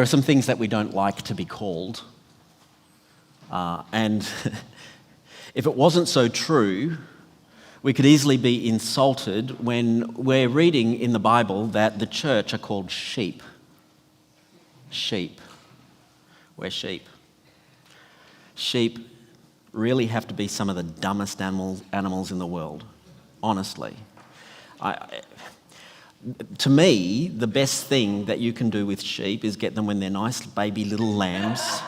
There are some things that we don't like to be called. And if it wasn't so true, we could easily be insulted when we're reading in the Bible that the church are called sheep. Sheep. We're sheep. Sheep really have to be some of the dumbest animals in the world, honestly. To me, the best thing that you can do with sheep is get them when they're nice baby little lambs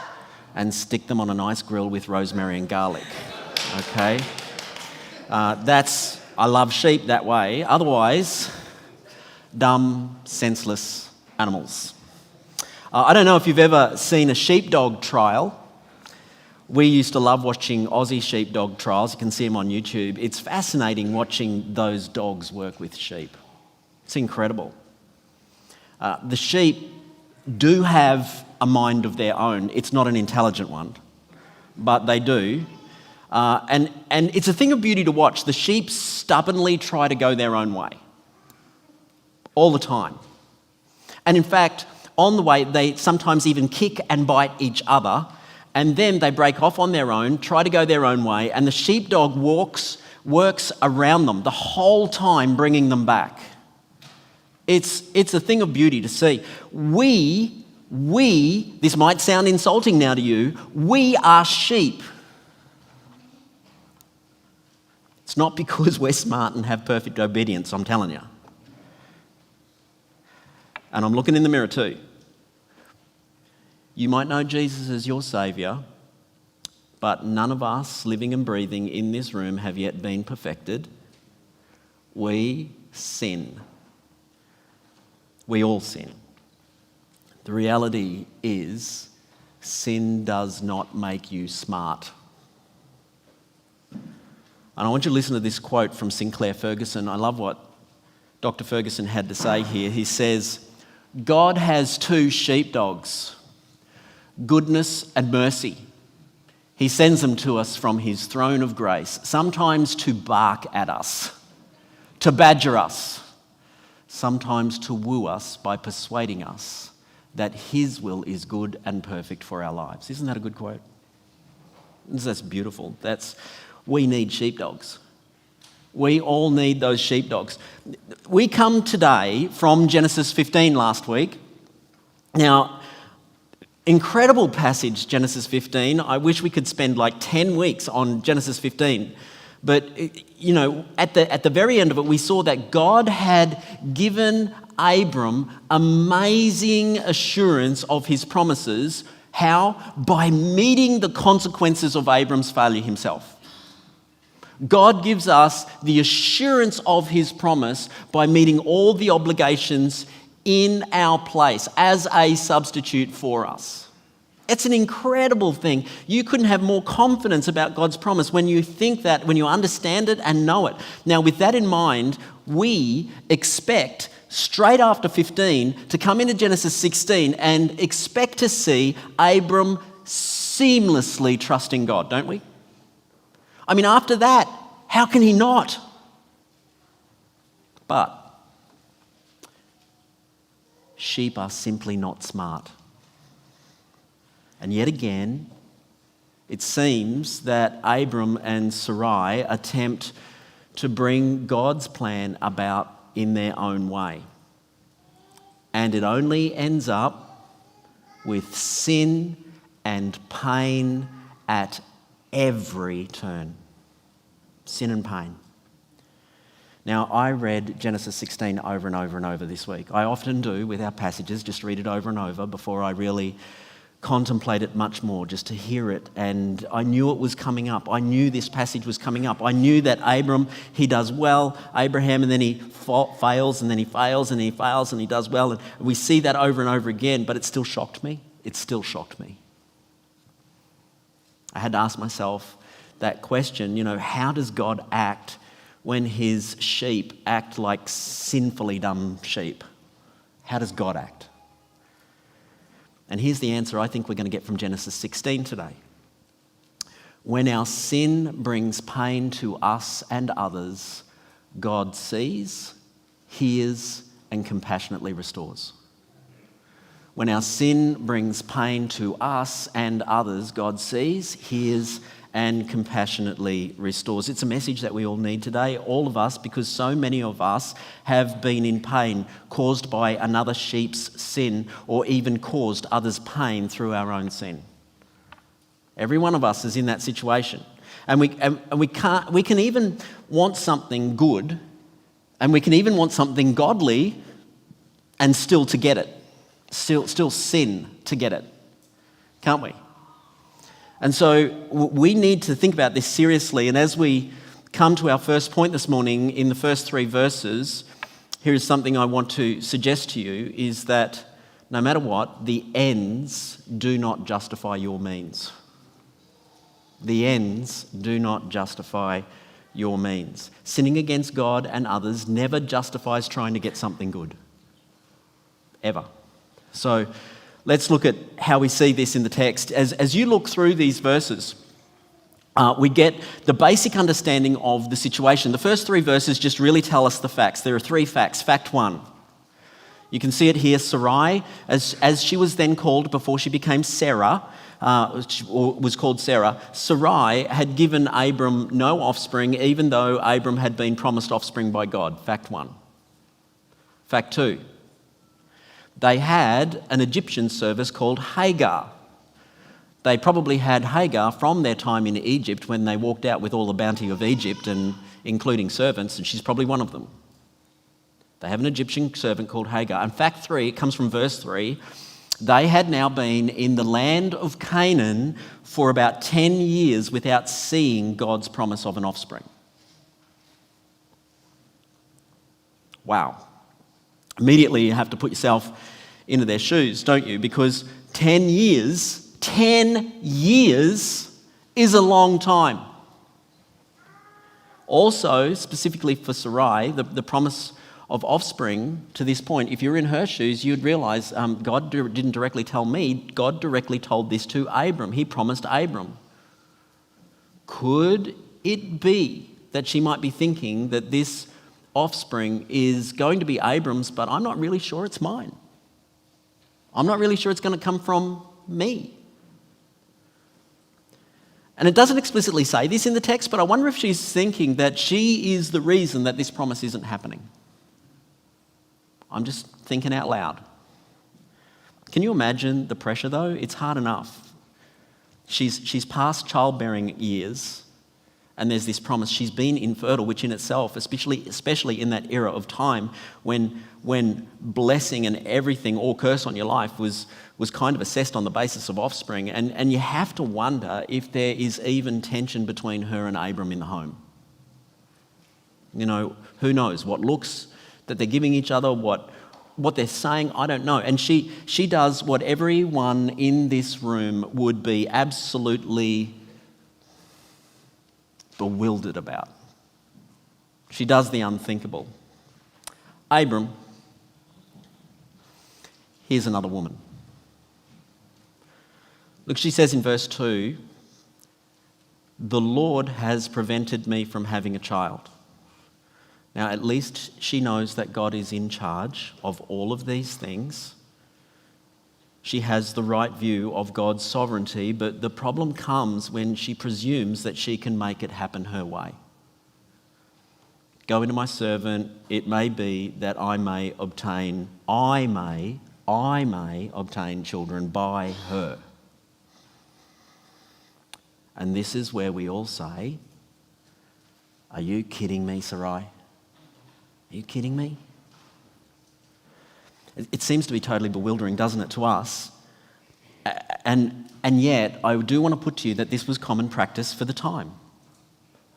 and stick them on a nice grill with rosemary and garlic, okay? I love sheep that way. Otherwise, dumb, senseless animals. I don't know if you've ever seen a sheepdog trial. We used to love watching Aussie sheepdog trials. You can see them on YouTube. It's fascinating watching those dogs work with sheep. It's incredible. The sheep do have a mind of their own. It's not an intelligent one, but they do. And it's a thing of beauty to watch. The sheep stubbornly try to go their own way all the time. And in fact, on the way, they sometimes even kick and bite each other, and then they break off on their own, try to go their own way, and the sheepdog works around them the whole time, bringing them back. It's a thing of beauty to see. We, this might sound insulting now to you, we are sheep. It's not because we're smart and have perfect obedience, I'm telling you. And I'm looking in the mirror too. You might know Jesus as your Saviour, but none of us living and breathing in this room have yet been perfected. We sin. We all sin. The reality is, sin does not make you smart. And I want you to listen to this quote from Sinclair Ferguson. I love what Dr. Ferguson had to say here. He says, God has two sheepdogs, goodness and mercy. He sends them to us from his throne of grace, sometimes to bark at us, to badger us, sometimes to woo us by persuading us that his will is good and perfect for our lives. Isn't that a good quote? That's beautiful. We need sheepdogs. We all need those sheepdogs. We come today from Genesis 15 last week. Now, incredible passage, Genesis 15. I wish we could spend like 10 weeks on Genesis 15. But, at the very end of it, we saw that God had given Abram amazing assurance of his promises. How? By meeting the consequences of Abram's failure himself. God gives us the assurance of his promise by meeting all the obligations in our place as a substitute for us. It's an incredible thing. You couldn't have more confidence about God's promise when you think that, when you understand it and know it. Now, with that in mind, we expect straight after 15 to come into Genesis 16 and expect to see Abram seamlessly trusting God, don't we? I mean, after that, how can he not? But sheep are simply not smart. And yet again, it seems that Abram and Sarai attempt to bring God's plan about in their own way. And it only ends up with sin and pain at every turn. Sin and pain. Now, I read Genesis 16 over and over and over this week. I often do with our passages, just read it over and over before I really contemplate it much more, just to hear it. And I knew it was coming up. I knew this passage was coming up. I knew that Abram, he does well, Abraham, and then he fails, and then he fails, and he fails, and he does well. And we see that over and over again, but it still shocked me. It still shocked me. I had to ask myself that question, how does God act when his sheep act like sinfully dumb sheep? How does God act? And here's the answer I think we're going to get from Genesis 16 today. When our sin brings pain to us and others, God sees, hears, and compassionately restores. When our sin brings pain to us and others, God sees, hears, and compassionately restores. It's a message that we all need today, all of us, because so many of us have been in pain caused by another sheep's sin, or even caused others pain through our own sin. Every one of us is in that situation. And we can even want something good, and we can even want something godly, and still to get it. Still sin to get it, can't we? And so we need to think about this seriously. And as we come to our first point this morning in the first 3 verses, here is something I want to suggest to you, is that no matter what, the ends do not justify your means. The ends do not justify your means. Sinning against God and others never justifies trying to get something good. Ever. So let's look at how we see this in the text. As you look through these verses, we get the basic understanding of the situation. The first 3 verses just really tell us the facts. There are 3 facts. Fact 1. You can see it here. Sarai, as she was then called before she became Sarah, or was called Sarah, Sarai had given Abram no offspring, even though Abram had been promised offspring by God. Fact 1. Fact 2. They had an Egyptian service called Hagar. They probably had Hagar from their time in Egypt when they walked out with all the bounty of Egypt, and including servants, and she's probably one of them. They have an Egyptian servant called Hagar. And fact 3, it comes from verse 3, they had now been in the land of Canaan for about 10 years without seeing God's promise of an offspring. Wow. Immediately you have to put yourself into their shoes, don't you? Because 10 years is a long time. Also, specifically for Sarai, the promise of offspring to this point, if you're in her shoes, you'd realise God didn't directly tell me, God directly told this to Abram. He promised Abram. Could it be that she might be thinking that this offspring is going to be Abram's, but I'm not really sure it's mine? I'm not really sure it's going to come from me. And it doesn't explicitly say this in the text, but I wonder if she's thinking that she is the reason that this promise isn't happening. I'm just thinking out loud. Can you imagine the pressure though? It's hard enough. She's past childbearing years, and there's this promise. She's been infertile, which in itself, especially in that era of time when blessing and everything, all curse on your life, was kind of assessed on the basis of offspring. And you have to wonder if there is even tension between her and Abram in the home. You know, who knows what looks that they're giving each other, what they're saying, I don't know. And she does what everyone in this room would be absolutely bewildered about. She does the unthinkable. Abram, here's another woman. Look, she says in verse 2, the Lord has prevented me from having a child. Now, at least she knows that God is in charge of all of these things. She has the right view of God's sovereignty, but the problem comes when she presumes that she can make it happen her way. Go into my servant, it may be that I may obtain children by her. And this is where we all say, are you kidding me, Sarai? Are you kidding me? It seems to be totally bewildering, doesn't it, to us? And yet, I do want to put to you that this was common practice for the time.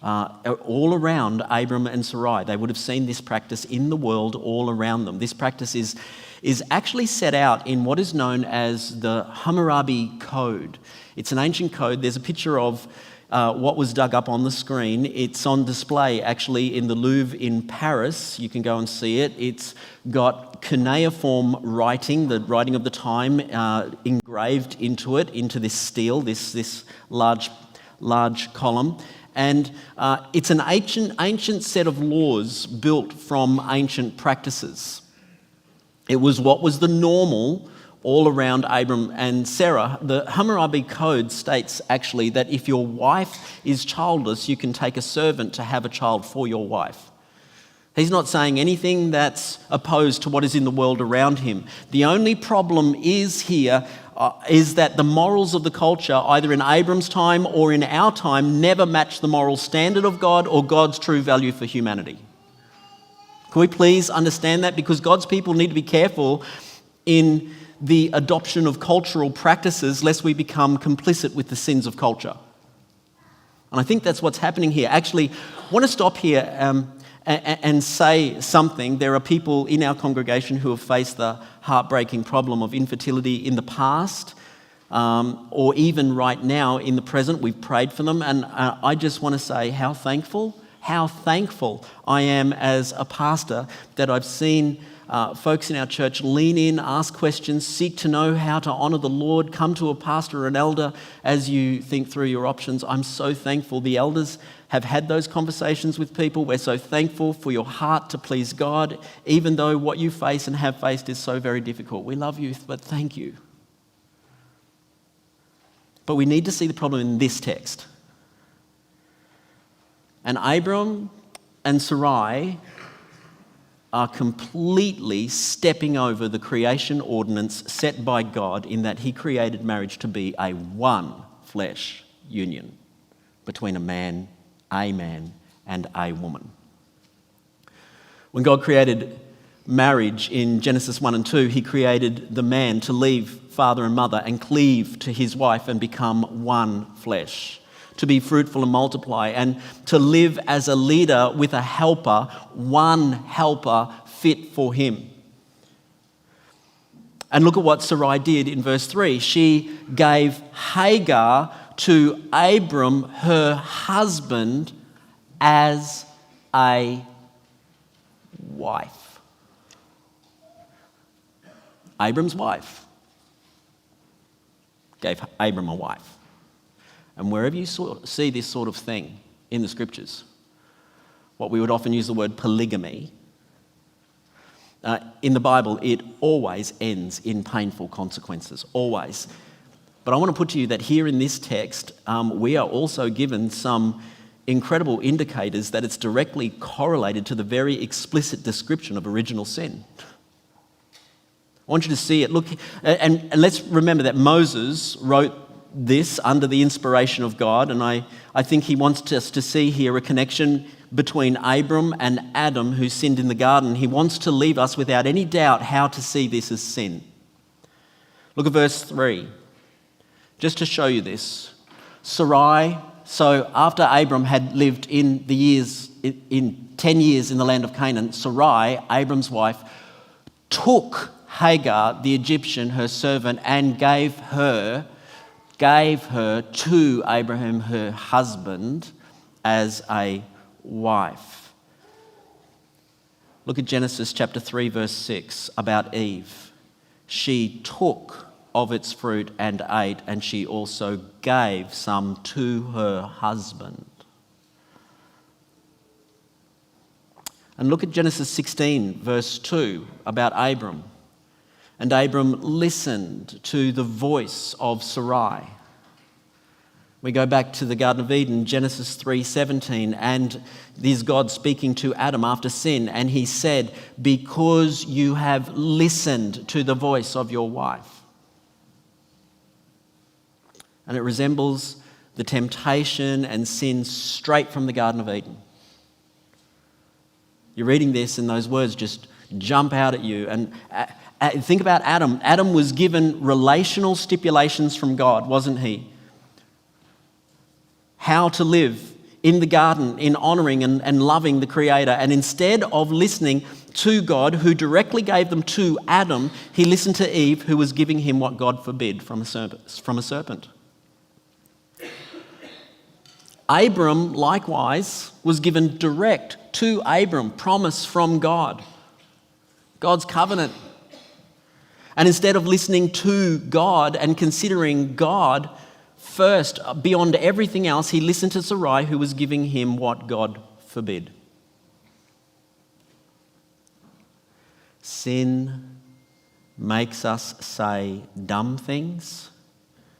All around Abram and Sarai, they would have seen this practice in the world all around them. This practice is actually set out in what is known as the Hammurabi Code. It's an ancient code. There's a picture of what was dug up on the screen. It's on display actually in the Louvre in Paris. You can go and see it. It's got cuneiform writing, the writing of the time, engraved into it, into this steel, this large column. And it's an ancient set of laws built from ancient practices. It was what was the normal all around Abram and Sarah. The Hammurabi Code states actually that if your wife is childless, you can take a servant to have a child for your wife. He's not saying anything that's opposed to what is in the world around him. The only problem is here is that the morals of the culture, either in Abram's time or in our time, never match the moral standard of God or God's true value for humanity. Can we please understand that? Because God's people need to be careful in the adoption of cultural practices lest we become complicit with the sins of culture. And I think that's what's happening here. Actually, I want to stop here and say something. There are people in our congregation who have faced the heartbreaking problem of infertility in the past, or even right now in the present. We've prayed for them, and I just want to say how thankful I am as a pastor that I've seen folks in our church lean in, ask questions, seek to know how to honour the Lord, come to a pastor or an elder as you think through your options. I'm so thankful. The elders have had those conversations with people. We're so thankful for your heart to please God, even though what you face and have faced is so very difficult. We love you, but thank you. But we need to see the problem in this text. And Abram and Sarai are completely stepping over the creation ordinance set by God in that he created marriage to be a one flesh union between a man and a woman. When God created marriage in Genesis 1 and 2, he created the man to leave father and mother and cleave to his wife and become one flesh, to be fruitful and multiply, and to live as a leader with a helper, one helper fit for him. And look at what Sarai did in verse 3. She gave Hagar to Abram, her husband, as a wife. Abram's wife gave Abram a wife. And wherever you see this sort of thing in the scriptures, what we would often use the word polygamy, in the Bible, it always ends in painful consequences, always. But I want to put to you that here in this text, we are also given some incredible indicators that it's directly correlated to the very explicit description of original sin. I want you to see it. Look, and let's remember that Moses wrote this under the inspiration of God, and I think he wants us to see here a connection between Abram and Adam who sinned in the garden. He wants to leave us without any doubt how to see this as sin. Look at verse 3. Just to show you this. Sarai, so after Abram had lived in 10 years in the land of Canaan, Sarai, Abram's wife, took Hagar, the Egyptian, her servant, and gave her to Abraham, her husband, as a wife. Look at Genesis chapter 3, verse 6, about Eve. She took of its fruit and ate, and she also gave some to her husband. And look at Genesis 16, verse 2, about Abram. And Abram listened to the voice of Sarai. We go back to the Garden of Eden, Genesis 3:17, and there's God speaking to Adam after sin, and he said, "Because you have listened to the voice of your wife." And it resembles the temptation and sin straight from the Garden of Eden. You're reading this and those words just jump out at you. And think about Adam. Adam was given relational stipulations from God, wasn't he? How to live in the garden in honouring and loving the Creator. And instead of listening to God, who directly gave them to Adam, he listened to Eve, who was giving him what God forbid from a serpent. Abram, likewise, was given direct to Abram promise from God. God's covenant. And instead of listening to God and considering God first, beyond everything else, he listened to Sarai, who was giving him what God forbid. Sin makes us say dumb things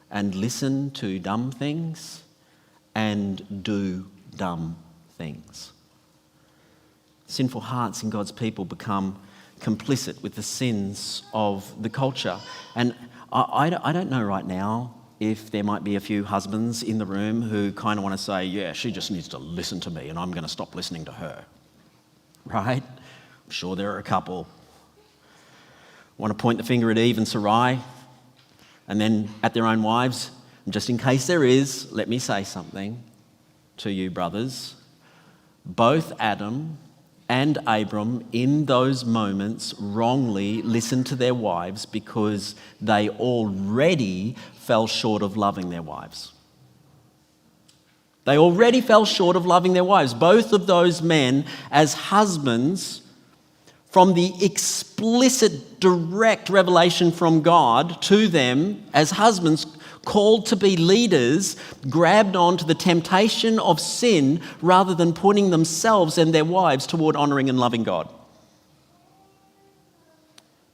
and listen to dumb things and do dumb things. Sinful hearts in God's people become complicit with the sins of the culture. And I don't know right now if there might be a few husbands in the room who kind of want to say, yeah, she just needs to listen to me and I'm going to stop listening to her. Right? I'm sure there are a couple. Want to point the finger at Eve and Sarai and then at their own wives. And just in case there is, let me say something to you, brothers. Both Adam and Abram in those moments wrongly listened to their wives because they already fell short of loving their wives. They already fell short of loving their wives. Both of those men, as husbands, from the explicit, direct revelation from God to them as husbands, called to be leaders, grabbed onto the temptation of sin rather than pointing themselves and their wives toward honouring and loving God.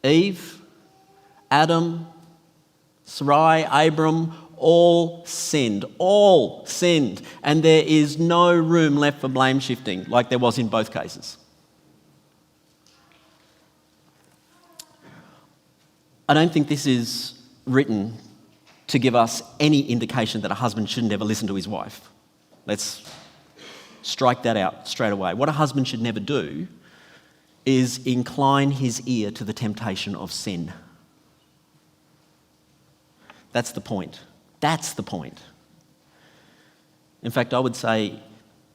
Eve, Adam, Sarai, Abram, all sinned, and there is no room left for blame shifting like there was in both cases. I don't think this is written to give us any indication that a husband shouldn't ever listen to his wife. Let's strike that out straight away. What a husband should never do is incline his ear to the temptation of sin. That's the point. That's the point. In fact, I would say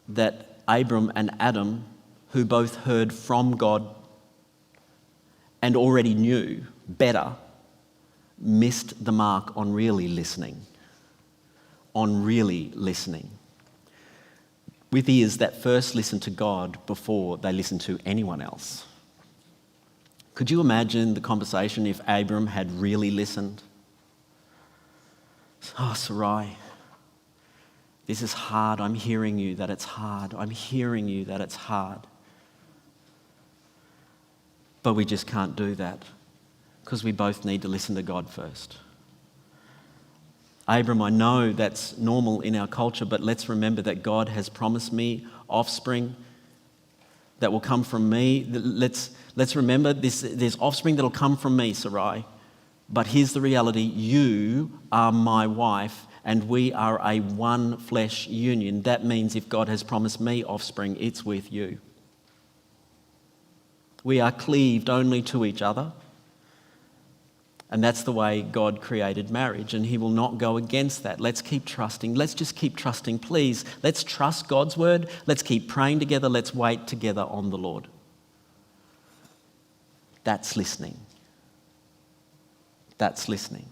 that Abram and Adam, who both heard from God and already knew better, missed the mark on really listening. With ears that first listen to God before they listen to anyone else. Could you imagine the conversation if Abram had really listened? Oh, Sarai, this is hard. I'm hearing you that it's hard. But we just can't do that because we both need to listen to God first. Abram, I know that's normal in our culture, but let's remember that God has promised me offspring that will come from me. Let's remember this, there's offspring that will come from me, Sarai. But here's the reality, you are my wife and we are a one flesh union. That means if God has promised me offspring, it's with you. We are cleaved only to each other. And that's the way God created marriage, and he will not go against that. Let's keep trusting. Let's just keep trusting, please. Let's trust God's word. Let's keep praying together. Let's wait together on the Lord. That's listening. That's listening.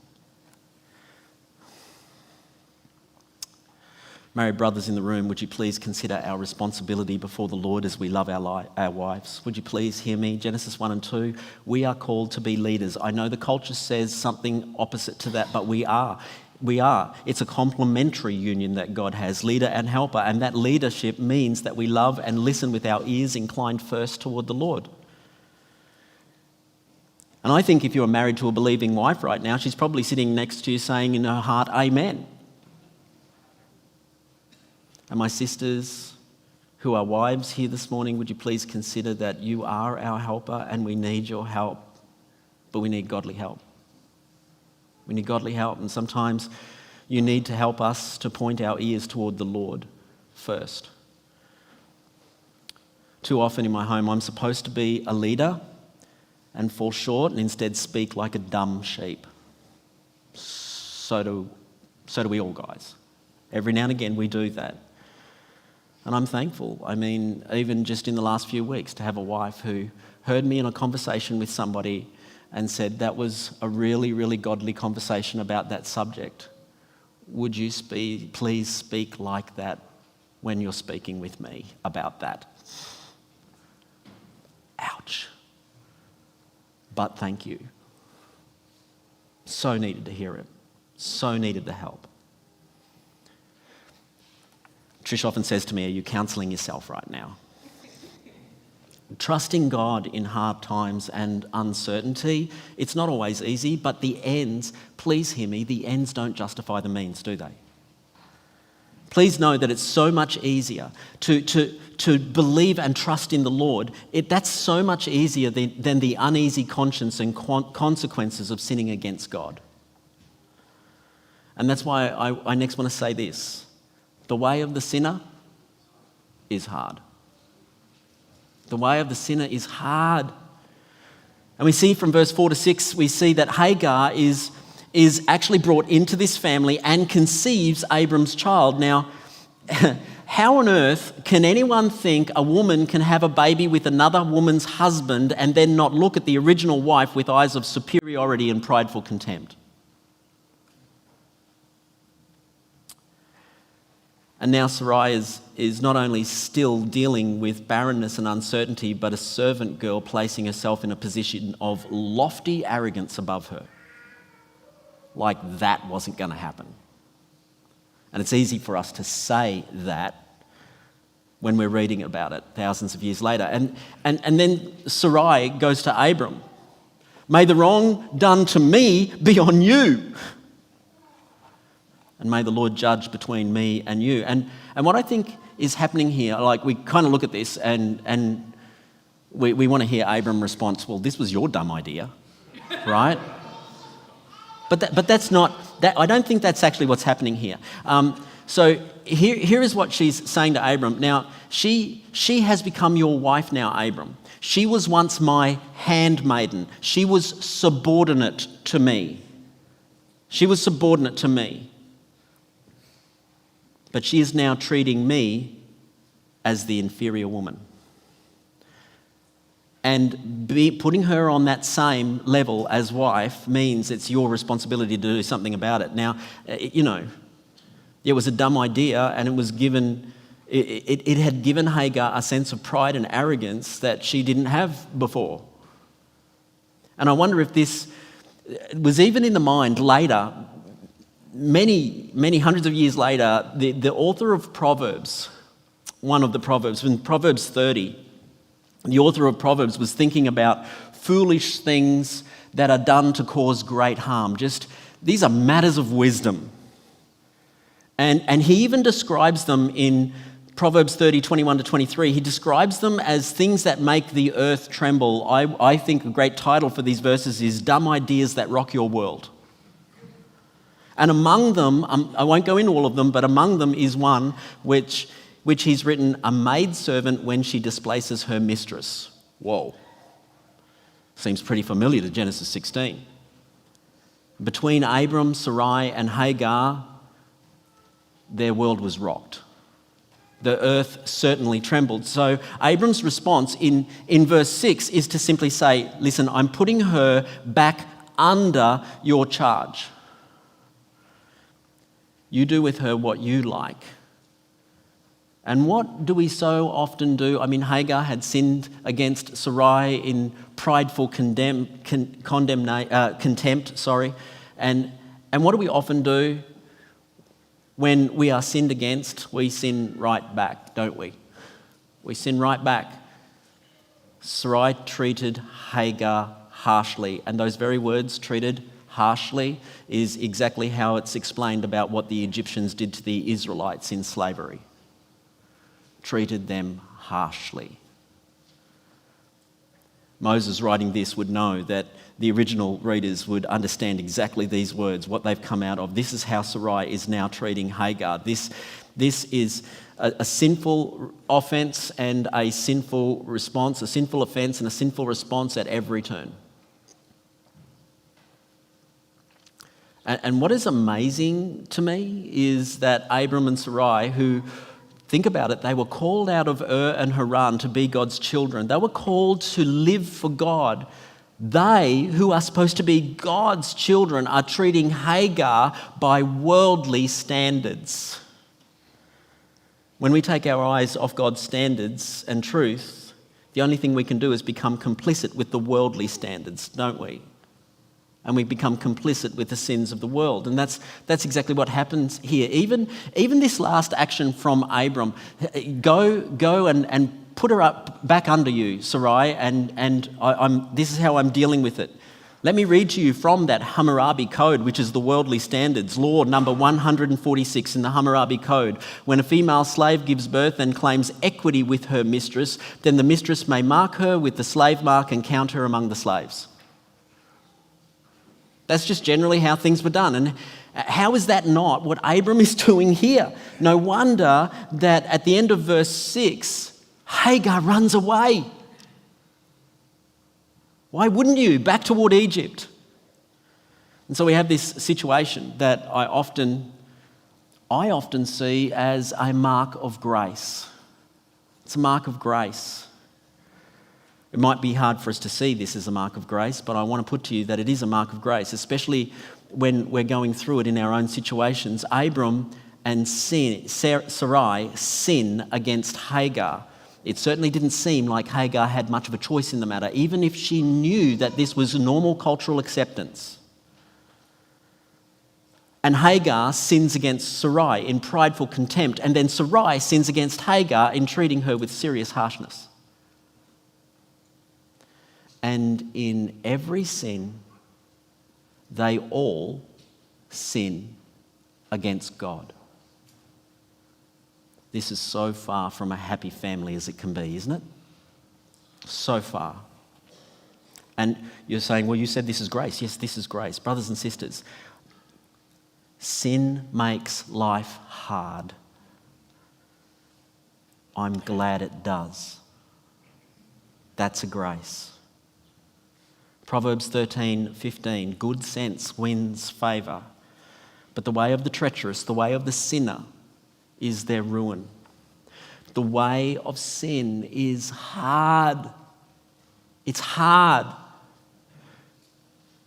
Married brothers in the room, would you please consider our responsibility before the Lord as we love our wives? Would you please hear me? Genesis 1 and 2, we are called to be leaders. I know the culture says something opposite to that, but we are. It's a complementary union that God has, leader and helper, and that leadership means that we love and listen with our ears inclined first toward the Lord. And I think if you're married to a believing wife right now, she's probably sitting next to you saying in her heart, amen. And my sisters who are wives here this morning, would you please consider that you are our helper and we need your help, but we need godly help. We need godly help, and sometimes you need to help us to point our ears toward the Lord first. Too often in my home, I'm supposed to be a leader and fall short and instead speak like a dumb sheep. So do we all, guys. Every now and again we do that. And I'm thankful, even just in the last few weeks, to have a wife who heard me in a conversation with somebody and said, that was a really, really godly conversation about that subject. Would you please speak like that when you're speaking with me about that? Ouch. But thank you. So needed to hear it. So needed the help. Trish often says to me, are you counselling yourself right now? Trusting God in hard times and uncertainty, it's not always easy, but the ends, please hear me, the ends don't justify the means, do they? Please know that it's so much easier to believe and trust in the Lord. That's so much easier than the uneasy conscience and consequences of sinning against God. And that's why I next want to say this. The way of the sinner is hard. The way of the sinner is hard. And we see from verse 4 to 6, we see that Hagar is actually brought into this family and conceives Abram's child. Now, how on earth can anyone think a woman can have a baby with another woman's husband and then not look at the original wife with eyes of superiority and prideful contempt? And now Sarai is not only still dealing with barrenness and uncertainty, but a servant girl placing herself in a position of lofty arrogance above her. Like that wasn't going to happen. And it's easy for us to say that when we're reading about it thousands of years later. And then Sarai goes to Abram. May the wrong done to me be on you. And may the Lord judge between me and you. And what I think is happening here, like we kind of look at this and we want to hear Abram's response, well, this was your dumb idea, right? But that's not, that. I don't think that's actually what's happening here. So here is what she's saying to Abram. Now, she has become your wife now, Abram. She was once my handmaiden. She was subordinate to me. She was subordinate to me. But she is now treating me as the inferior woman. And putting her on that same level as wife means it's your responsibility to do something about it. Now, it was a dumb idea, and it had given Hagar a sense of pride and arrogance that she didn't have before. And I wonder if this was even in the mind later. Many hundreds of years later, the author of Proverbs, one of the Proverbs, in Proverbs 30, the author of Proverbs was thinking about foolish things that are done to cause great harm. These are matters of wisdom. And he even describes them in Proverbs 30, 21 to 23. He describes them as things that make the earth tremble. I think a great title for these verses is Dumb Ideas That Rock Your World. And among them, I won't go into all of them, but among them is one which he's written, a maidservant when she displaces her mistress. Whoa. Seems pretty familiar to Genesis 16. Between Abram, Sarai, and Hagar, their world was rocked. The earth certainly trembled. So Abram's response in verse 6 is to simply say, listen, I'm putting her back under your charge. You do with her what you like. And what do we so often do? I mean, Hagar had sinned against Sarai in prideful contempt. And what do we often do? When we are sinned against, we sin right back, don't we? We sin right back. Sarai treated Hagar harshly, and those very words, treated harshly, is exactly how it's explained about what the Egyptians did to the Israelites in slavery. Treated them harshly. Moses, writing this, would know that the original readers would understand exactly these words, what they've come out of. This is how Sarai is now treating Hagar. This is a sinful offence and a sinful response, a sinful offence and a sinful response at every turn. And what is amazing to me is that Abram and Sarai, who, think about it, they were called out of Ur and Haran to be God's children. They were called to live for God. They, who are supposed to be God's children, are treating Hagar by worldly standards. When we take our eyes off God's standards and truth, the only thing we can do is become complicit with the worldly standards, don't we? And we become complicit with the sins of the world. And that's exactly what happens here. Even this last action from Abram, go and put her up back under you, Sarai, and this is how I'm dealing with it. Let me read to you from that Hammurabi Code, which is the worldly standards, law number 146 in the Hammurabi Code. When a female slave gives birth and claims equity with her mistress, then the mistress may mark her with the slave mark and count her among the slaves. That's just generally how things were done. And how is that not what Abram is doing here? No wonder that at the end of verse 6, Hagar runs away. Why wouldn't you? Back toward Egypt. And so we have this situation that I often see as a mark of grace. It's a mark of grace. It might be hard for us to see this as a mark of grace, but I want to put to you that it is a mark of grace, especially when we're going through it in our own situations. Abram and Sarai sin against Hagar. It certainly didn't seem like Hagar had much of a choice in the matter, even if she knew that this was normal cultural acceptance. And Hagar sins against Sarai in prideful contempt, and then Sarai sins against Hagar in treating her with serious harshness. And in every sin, they all sin against God. This is so far from a happy family as it can be, isn't it? So far. And you're saying, well, you said this is grace. Yes, this is grace. Brothers and sisters, sin makes life hard. I'm glad it does. That's a grace. Proverbs 13:15, good sense wins favour, but the way of the treacherous, the way of the sinner, is their ruin. The way of sin is hard. It's hard.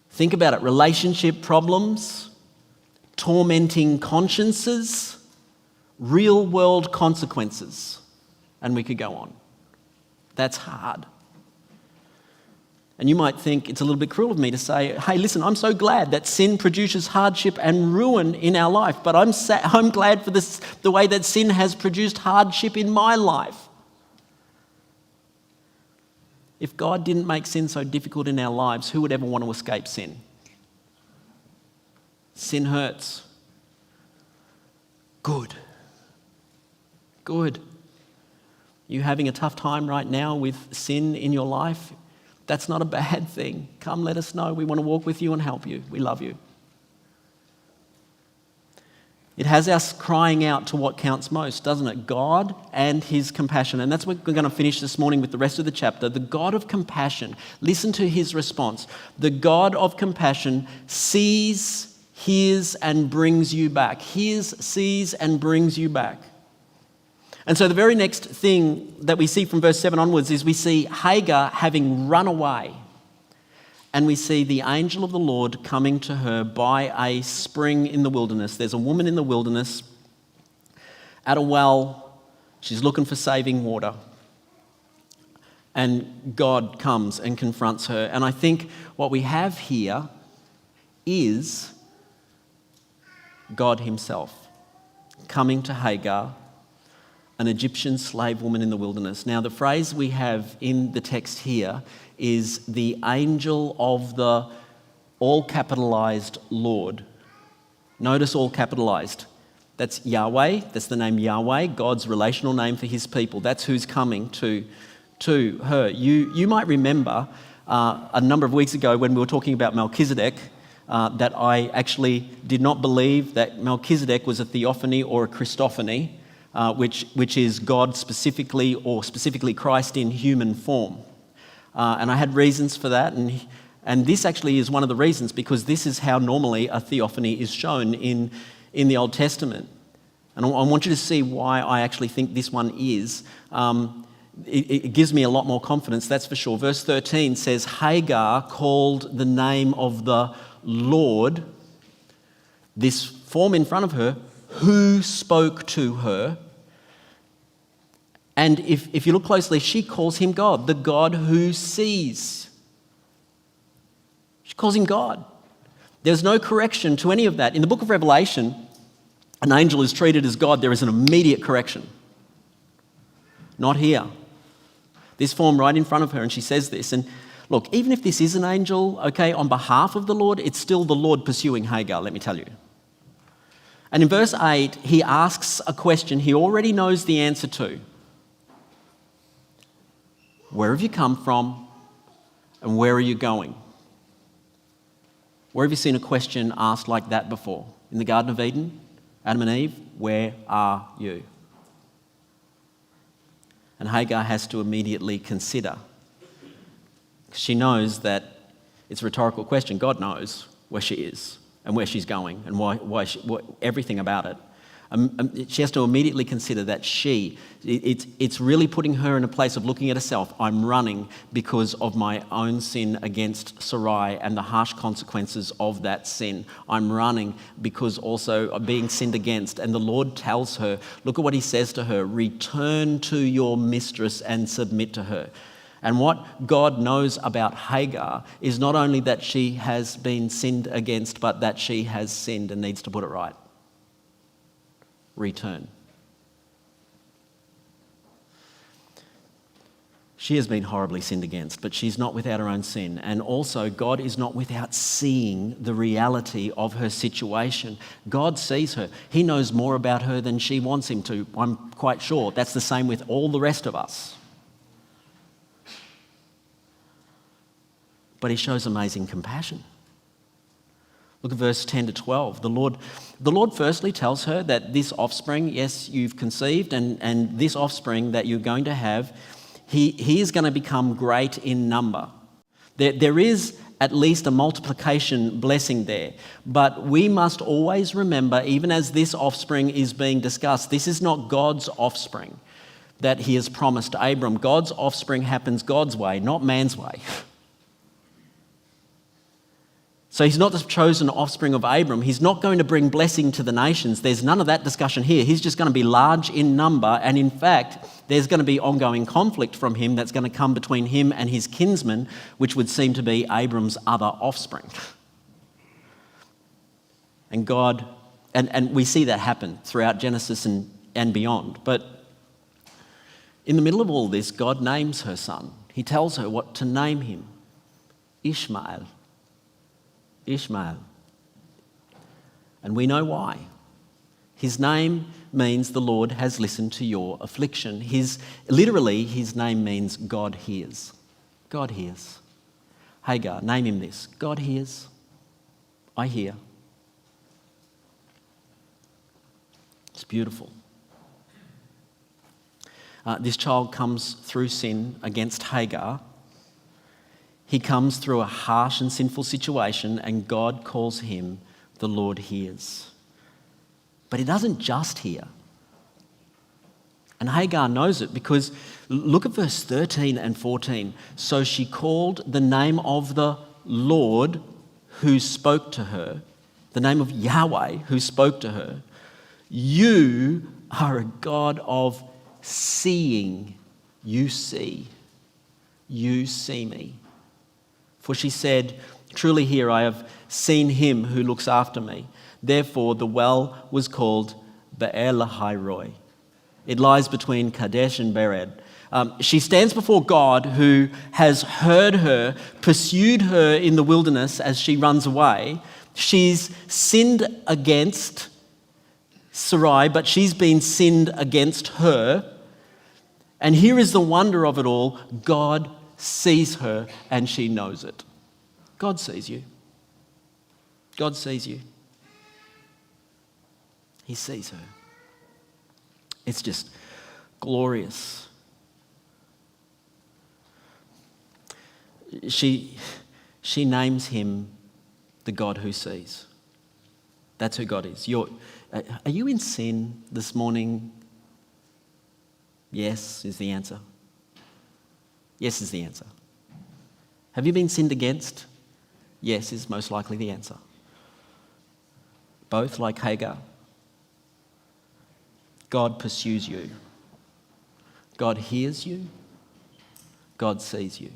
Think about it. Relationship problems, tormenting consciences, real world consequences. And we could go on. That's hard. And you might think it's a little bit cruel of me to say, hey, listen, I'm so glad that sin produces hardship and ruin in our life, but I'm glad for the way that sin has produced hardship in my life. If God didn't make sin so difficult in our lives, who would ever want to escape sin? Sin hurts. Good. Good. You having a tough time right now with sin in your life? That's not a bad thing. Come, let us know. We want to walk with you and help you. We love you. It has us crying out to what counts most, doesn't it? God and his compassion. And that's what we're going to finish this morning with the rest of the chapter. The God of compassion. Listen to his response. The God of compassion sees, hears, and brings you back. Hears, sees, and brings you back. And so the very next thing that we see from verse 7 onwards is we see Hagar having run away. And we see the angel of the Lord coming to her by a spring in the wilderness. There's a woman in the wilderness at a well. She's looking for saving water. And God comes and confronts her. And I think what we have here is God himself coming to Hagar, an Egyptian slave woman in the wilderness. Now, the phrase we have in the text here is the angel of the all capitalized Lord. Notice all capitalized. That's Yahweh. That's the name Yahweh, God's relational name for his people. That's who's coming to her. You might remember a number of weeks ago when we were talking about Melchizedek, that I actually did not believe that Melchizedek was a theophany or a Christophany. Which is God specifically, or specifically Christ in human form. And I had reasons for that, and this actually is one of the reasons, because this is how normally a theophany is shown in the Old Testament. And I want you to see why I actually think this one is. It gives me a lot more confidence, that's for sure. Verse 13 says, Hagar called the name of the Lord, this form in front of her, who spoke to her. And if you look closely, she calls him God, the God who sees. She calls him God. There's no correction to any of that. In the book of Revelation, an angel is treated as God. There is an immediate correction. Not here. this form right in front of her, and she says this. And look, even if this is an angel, okay, on behalf of the Lord, it's still the Lord pursuing Hagar, let me tell you. And in verse 8, he asks a question he already knows the answer to. Where have you come from, and where are you going? Where have you seen a question asked like that before? In the Garden of Eden, Adam and Eve, where are you? And Hagar has to immediately consider. She knows that it's a rhetorical question. God knows where she is and where she's going and everything about it. She has to immediately consider that it's really putting her in a place of looking at herself. I'm running because of my own sin against Sarai and the harsh consequences of that sin. I'm running because also of being sinned against. And the Lord tells her, look at what he says to her, return to your mistress and submit to her. And what God knows about Hagar is not only that she has been sinned against, but that she has sinned and needs to put it right. Return. She has been horribly sinned against, but she's not without her own sin. And also, God is not without seeing the reality of her situation. God sees her. He knows more about her than she wants him to, I'm quite sure. That's the same with all the rest of us. But he shows amazing compassion. Look at verse 10 to 12. The Lord firstly tells her that this offspring, yes, you've conceived, and this offspring that you're going to have, he is going to become great in number. There is at least a multiplication blessing there. But we must always remember, even as this offspring is being discussed, this is not God's offspring that he has promised to Abram. God's offspring happens God's way, not man's way. So he's not the chosen offspring of Abram. He's not going to bring blessing to the nations. There's none of that discussion here. He's just going to be large in number. And in fact, there's going to be ongoing conflict from him that's going to come between him and his kinsman, which would seem to be Abram's other offspring. And God, and we see that happen throughout Genesis and beyond. But in the middle of all this, God names her son. He tells her what to name him. Ishmael. And we know why. His name means the Lord has listened to your affliction. Literally, his name means God hears. God hears. Hagar, name him this. God hears. I hear. It's beautiful. This child comes through sin against Hagar. He comes through a harsh and sinful situation, and God calls him the Lord hears. But he doesn't just hear. And Hagar knows it because look at verse 13 and 14. So she called the name of the Lord who spoke to her, the name of Yahweh who spoke to her. You are a God of seeing. You see. You see me. For she said, truly here I have seen him who looks after me. Therefore the well was called Be'er Lahai-roi. It lies between Kadesh and Bered. She stands before God who has heard her, pursued her in the wilderness as she runs away. She's sinned against Sarai, but she's been sinned against her. And here is the wonder of it all. God sees her and she knows it. God sees you. God sees you. He sees her. It's just glorious. She names him the God who sees. That's who God is. Are you in sin this morning? Yes is the answer. Yes is the answer. Have you been sinned against? Yes is most likely the answer. Both like Hagar. God pursues you. God hears you. God sees you.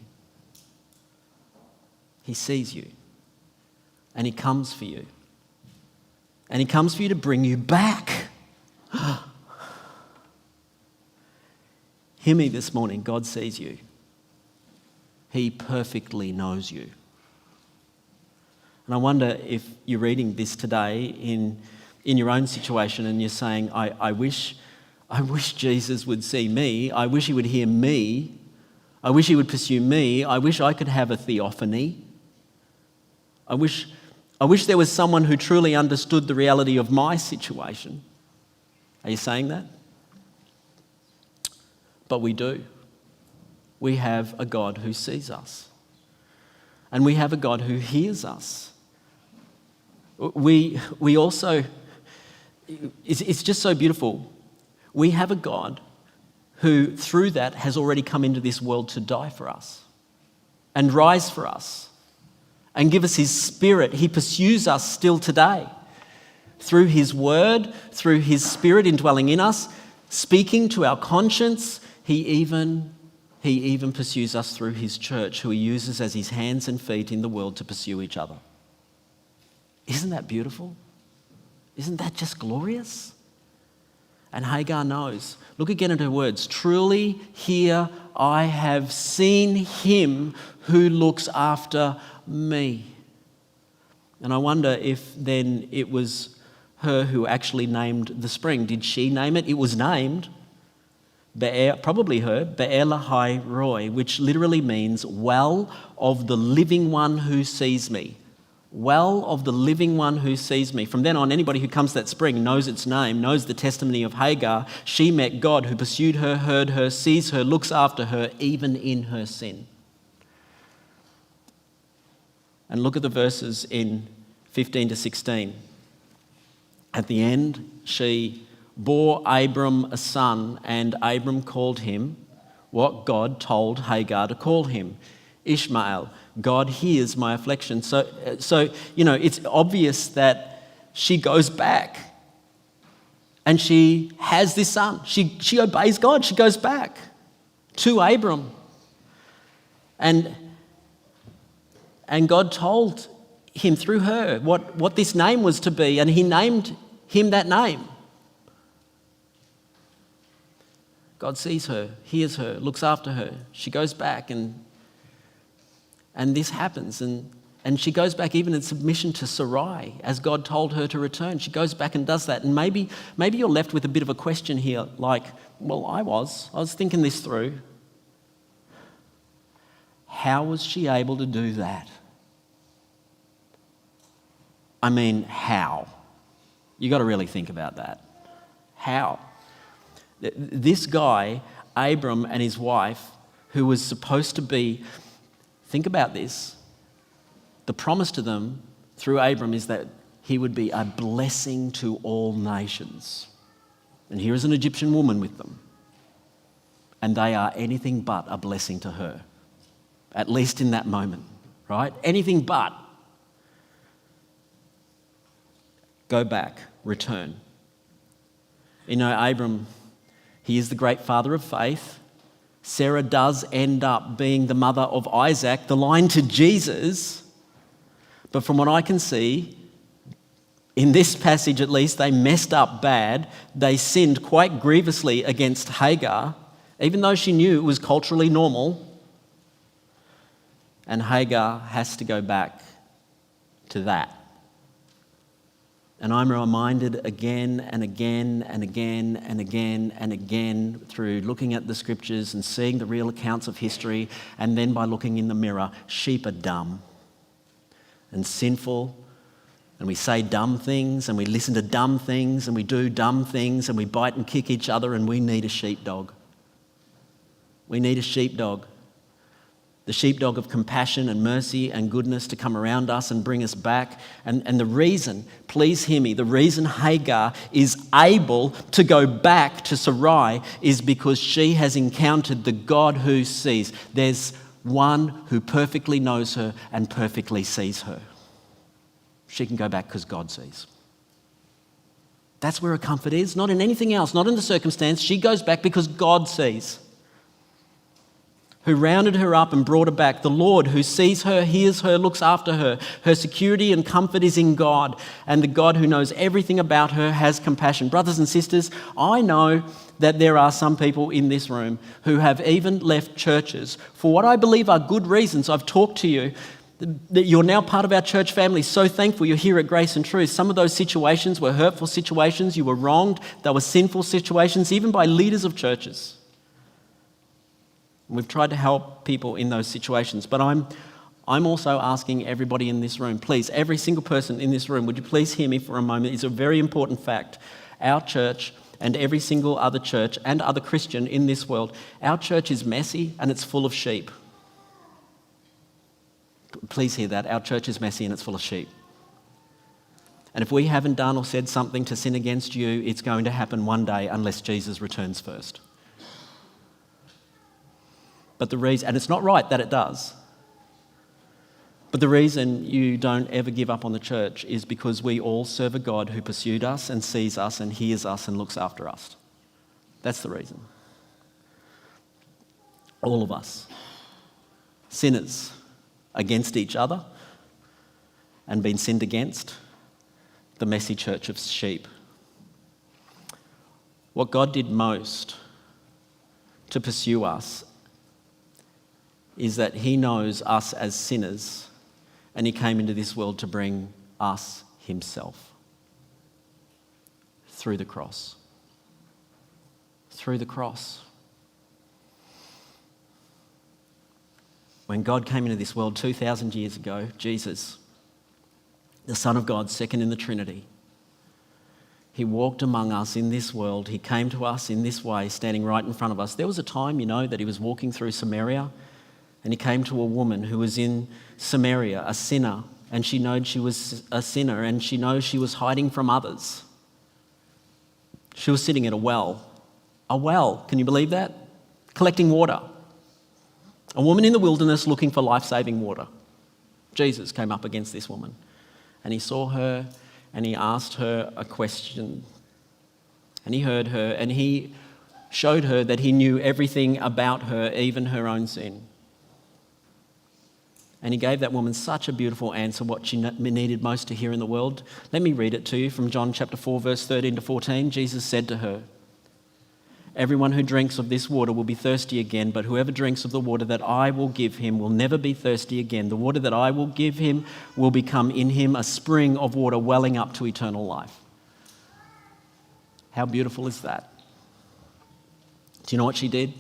He sees you. And he comes for you. And he comes for you to bring you back. Hear me this morning. God sees you. He perfectly knows you. And I wonder if you're reading this today in your own situation and you're saying, I wish Jesus would see me. I wish he would hear me. I wish he would pursue me. I wish I could have a theophany. I wish there was someone who truly understood the reality of my situation. Are you saying that? But we do. We have a God who sees us. And we have a God who hears us. We also, it's just so beautiful. We have a God who, through that, has already come into this world to die for us and rise for us and give us his Spirit. He pursues us still today through his word, through his Spirit indwelling in us, speaking to our conscience. He even pursues us through his church, who he uses as his hands and feet in the world to pursue each other. Isn't that beautiful? Isn't that just glorious? And Hagar knows. Look again at her words. Truly here I have seen him who looks after me. And I wonder if then it was her who actually named the spring. Did she name it? It was named, probably her, Be'er Lahai Roi, which literally means well of the living one who sees me. Well of the living one who sees me. From then on, anybody who comes to that spring knows its name, knows the testimony of Hagar. She met God who pursued her, heard her, sees her, looks after her, even in her sin. And look at the verses in 15 to 16. At the end, she bore Abram a son, and Abram called him what God told Hagar to call him, Ishmael. God hears my affliction. So it's obvious that she goes back and she has this son. She obeys God. She goes back to Abram. And God told him through her what this name was to be, and he named him that name. God sees her, hears her, looks after her. She goes back and this happens, and she goes back even in submission to Sarai, as God told her to return. She goes back and does that. And maybe you're left with a bit of a question here, like, well, I was thinking this through. How was she able to do that? I mean, how? You got to really think about that. How? This guy, Abram, and his wife, who was supposed to be, think about this, the promise to them through Abram is that he would be a blessing to all nations. And here is an Egyptian woman with them. And they are anything but a blessing to her, at least in that moment, right? Anything but. Go back, return. You know, Abram, he is the great father of faith. Sarah does end up being the mother of Isaac, the line to Jesus. But from what I can see, in this passage at least, they messed up bad. They sinned quite grievously against Hagar, even though she knew it was culturally normal. And Hagar has to go back to that. And I'm reminded again and again and again and again and again through looking at the scriptures and seeing the real accounts of history, and then by looking in the mirror, sheep are dumb and sinful, and we say dumb things and we listen to dumb things and we do dumb things and we bite and kick each other, and we need a sheepdog. We need a sheepdog. The sheepdog of compassion and mercy and goodness to come around us and bring us back. And the reason, please hear me, the reason Hagar is able to go back to Sarai is because she has encountered the God who sees. There's one who perfectly knows her and perfectly sees her. She can go back because God sees. That's where her comfort is, not in anything else, not in the circumstance. She goes back because God sees. Who rounded her up and brought her back. The Lord who sees her, hears her, looks after her. Her security and comfort is in God. And the God who knows everything about her has compassion. Brothers and sisters, I know that there are some people in this room who have even left churches for what I believe are good reasons. I've talked to you, that you're now part of our church family. So thankful you're here at Grace and Truth. Some of those situations were hurtful situations. You were wronged. They were sinful situations, even by leaders of churches. We've tried to help people in those situations. But I'm also asking everybody in this room, please, every single person in this room, would you please hear me for a moment? It's a very important fact. Our church and every single other church and other Christian in this world, our church is messy and it's full of sheep. Please hear that. Our church is messy and it's full of sheep. And if we haven't done or said something to sin against you, it's going to happen one day unless Jesus returns first. But the reason, and it's not right that it does, but the reason you don't ever give up on the church is because we all serve a God who pursued us and sees us and hears us and looks after us. That's the reason. All of us. Sinners against each other and been sinned against, the messy church of sheep. What God did most to pursue us is that he knows us as sinners and he came into this world to bring us himself through the cross. Through the cross. When God came into this world 2,000 years ago, Jesus, the Son of God, second in the Trinity, he walked among us in this world. He came to us in this way, standing right in front of us. There was a time, that he was walking through Samaria and he came to a woman who was in Samaria, a sinner, and she knew she was a sinner and she knows she was hiding from others. She was sitting at a well. A well, can you believe that? Collecting water. A woman in the wilderness looking for life-saving water. Jesus came up against this woman and he saw her and he asked her a question and he heard her and he showed her that he knew everything about her, even her own sin. And he gave that woman such a beautiful answer, what she needed most to hear in the world. Let me read it to you from John chapter 4, verse 13 to 14. Jesus said to her, "Everyone who drinks of this water will be thirsty again, but whoever drinks of the water that I will give him will never be thirsty again. The water that I will give him will become in him a spring of water welling up to eternal life." How beautiful is that? Do you know what she did?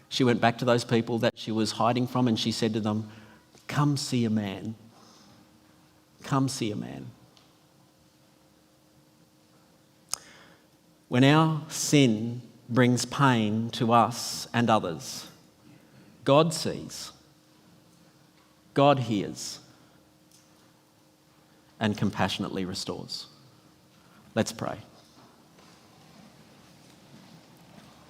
She went back to those people that she was hiding from and she said to them, "Come see a man. Come see a man." When our sin brings pain to us and others, God sees, God hears, and compassionately restores. Let's pray.